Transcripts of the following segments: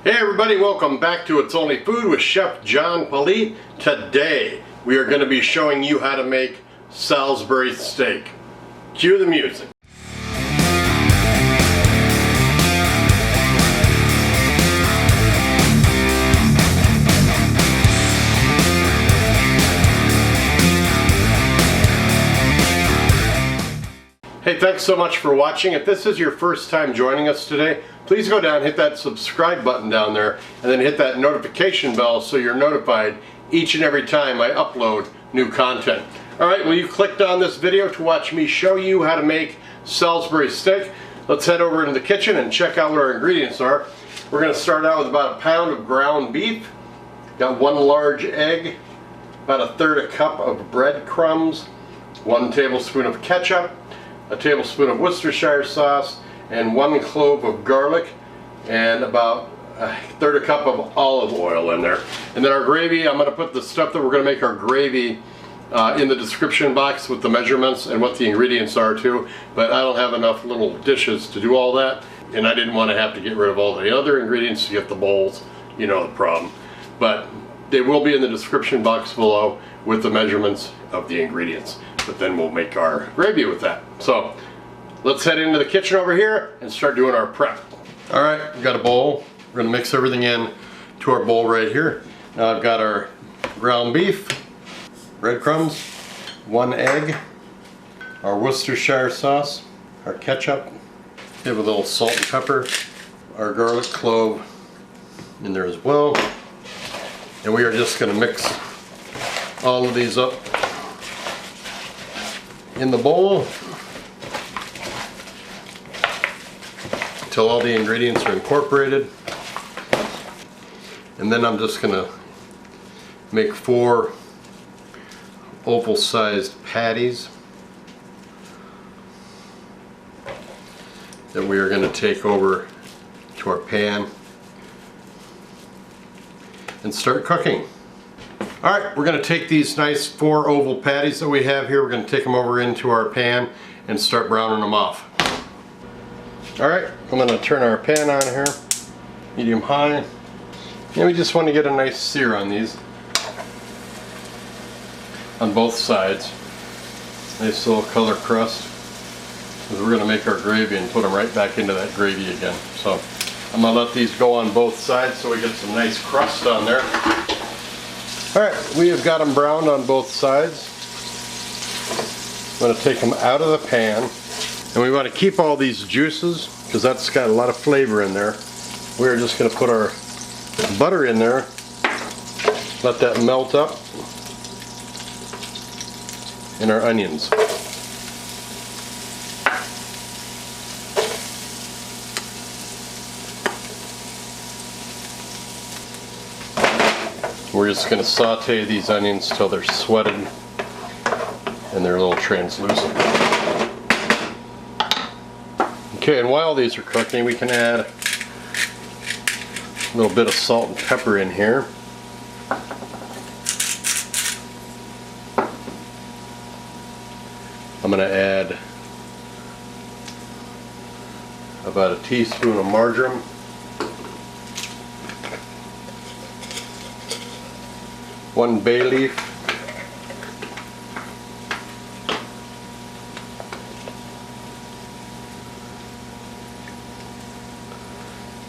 Hey everybody, welcome back to It's Only Food with Chef John Politte. Today we are going to be showing you how to make Salisbury steak. Cue the music. Hey, thanks so much for watching. If this is your first time joining us today, please go down, hit that subscribe button down there, and then hit that notification bell so you're notified each and every time I upload new content. Alright, well, you clicked on this video to watch me show you how to make Salisbury steak. Let's head over into the kitchen and check out what our ingredients are. We're going to start out with about 1 pound of ground beef. Got 1 large egg, about 1/3 cup of breadcrumbs, 1 tablespoon of ketchup, a tablespoon of Worcestershire sauce, and 1 clove of garlic, and about 1/3 cup of olive oil in there. And then our gravy, I'm going to put the stuff that we're going to make our gravy in the description box with the measurements and what the ingredients are too, but I don't have enough little dishes to do all that, and I didn't want to have to get rid of all the other ingredients to get the bowls. You know the problem. But they will be in the description box below with the measurements of the ingredients. But then we'll make our gravy with that. So let's head into the kitchen over here and start doing our prep. Alright, we've got a bowl. We're going to mix everything in to our bowl right here. Now I've got our ground beef, breadcrumbs, 1 egg, our Worcestershire sauce, our ketchup, give a little salt and pepper, our garlic clove in there as well. And we are just going to mix all of these up in the bowl until all the ingredients are incorporated. And then I'm just going to make 4 oval-sized patties that we are going to take over to our pan and start cooking. Alright, we're going to take these nice 4 oval patties that we have here, we're going to take them over into our pan and start browning them off. Alright, I'm going to turn our pan on here, medium high, and we just want to get a nice sear on these, on both sides. Nice little color crust, because we're going to make our gravy and put them right back into that gravy again. So I'm going to let these go on both sides so we get some nice crust on there. Alright, we have got them browned on both sides. I'm going to take them out of the pan, and we want to keep all these juices because that's got a lot of flavor in there. We're just going to put our butter in there, let that melt up, and our onions. We're just going to saute these onions till they're sweated and they're a little translucent. Okay, and while these are cooking, we can add a little bit of salt and pepper in here. I'm going to add about a teaspoon of marjoram, one bay leaf,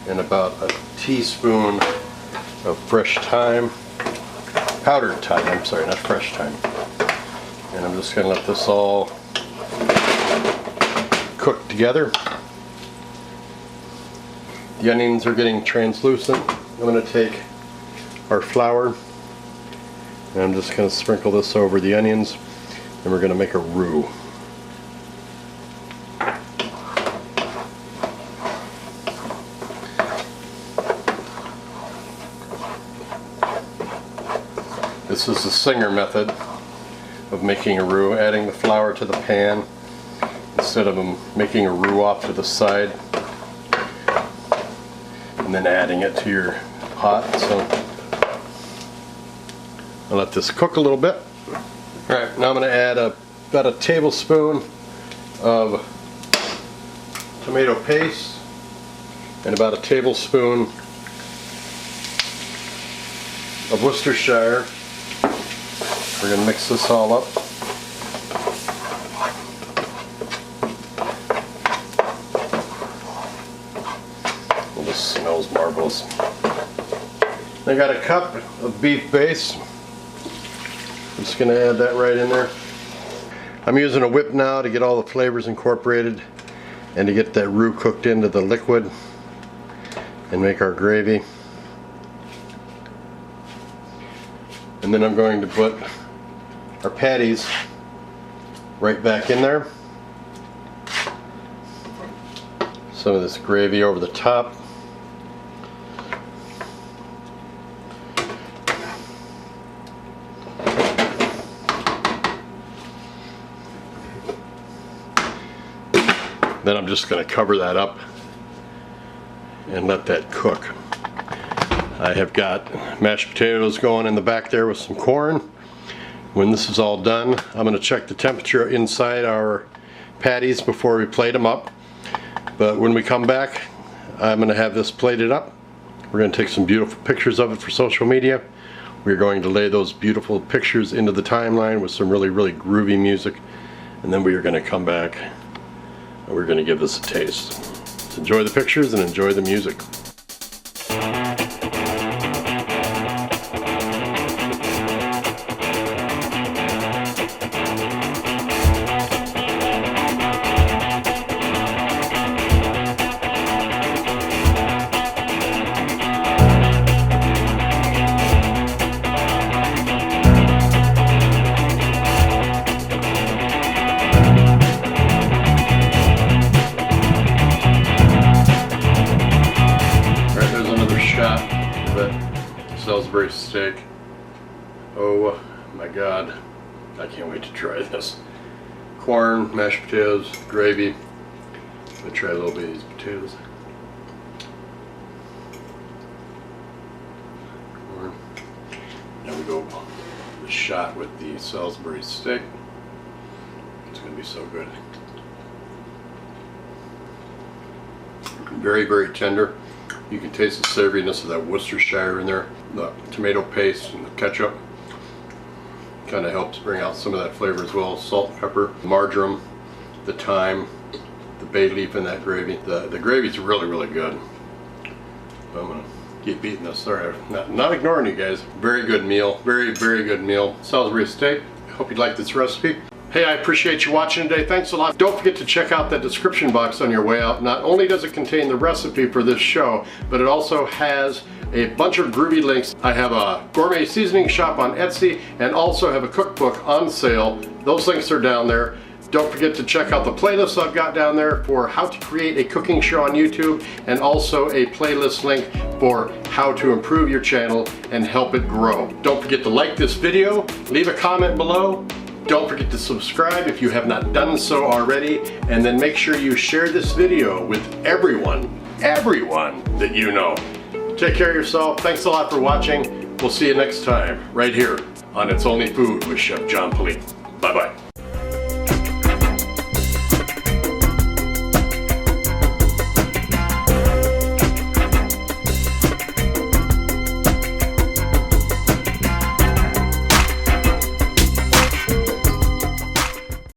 and about a teaspoon of fresh thyme, powdered thyme, I'm sorry, not fresh thyme. And I'm just going to let this all cook together. The onions are getting translucent. I'm going to take our flour and I'm just going to sprinkle this over the onions, and we're going to make a roux. This is the Singer method of making a roux, adding the flour to the pan instead of making a roux off to the side and then adding it to your pot. So I'll let this cook a little bit. Alright, now I'm going to add about a tablespoon of tomato paste and about a tablespoon of Worcestershire. We're going to mix this all up. Well, this smells marvelous. I got a cup of beef base. I'm just going to add that right in there. I'm using a whip now to get all the flavors incorporated and to get that roux cooked into the liquid and make our gravy. And then I'm going to put our patties right back in there. Some of this gravy over the top. Then I'm just going to cover that up and let that cook. I have got mashed potatoes going in the back there with some corn. When this is all done, I'm going to check the temperature inside our patties before we plate them up. But when we come back, I'm going to have this plated up. We're going to take some beautiful pictures of it for social media. We're going to lay those beautiful pictures into the timeline with some really, really groovy music. And then we are going to come back and we're going to give this a taste. Enjoy the pictures and enjoy the music. Salisbury steak. Oh my god, I can't wait to try this. Corn, mashed potatoes, gravy. I'm gonna try a little bit of these potatoes. Corn. Now we go the shot with the Salisbury steak. It's gonna be so good. Very, very tender. You can taste the savoriness of that Worcestershire in there. The tomato paste and the ketchup kind of helps bring out some of that flavor as well. Salt, pepper, marjoram, the thyme, the bay leaf in that gravy. The gravy's really, really good. I'm gonna keep eating this. Sorry, I'm not ignoring you guys. Very good meal. Very, very good meal. Salisbury steak. I hope you like this recipe. Hey, I appreciate you watching today. Thanks a lot. Don't forget to check out that description box on your way out. Not only does it contain the recipe for this show, but it also has a bunch of groovy links. I have a gourmet seasoning shop on Etsy and also have a cookbook on sale. Those links are down there. Don't forget to check out the playlists I've got down there for how to create a cooking show on YouTube, and also a playlist link for how to improve your channel and help it grow. Don't forget to like this video, leave a comment below. Don't forget to subscribe if you have not done so already, and then make sure you share this video with everyone that you know. Take care of yourself. Thanks a lot for watching. We'll see you next time right here on It's Only Food with Chef John Politte. Bye-bye.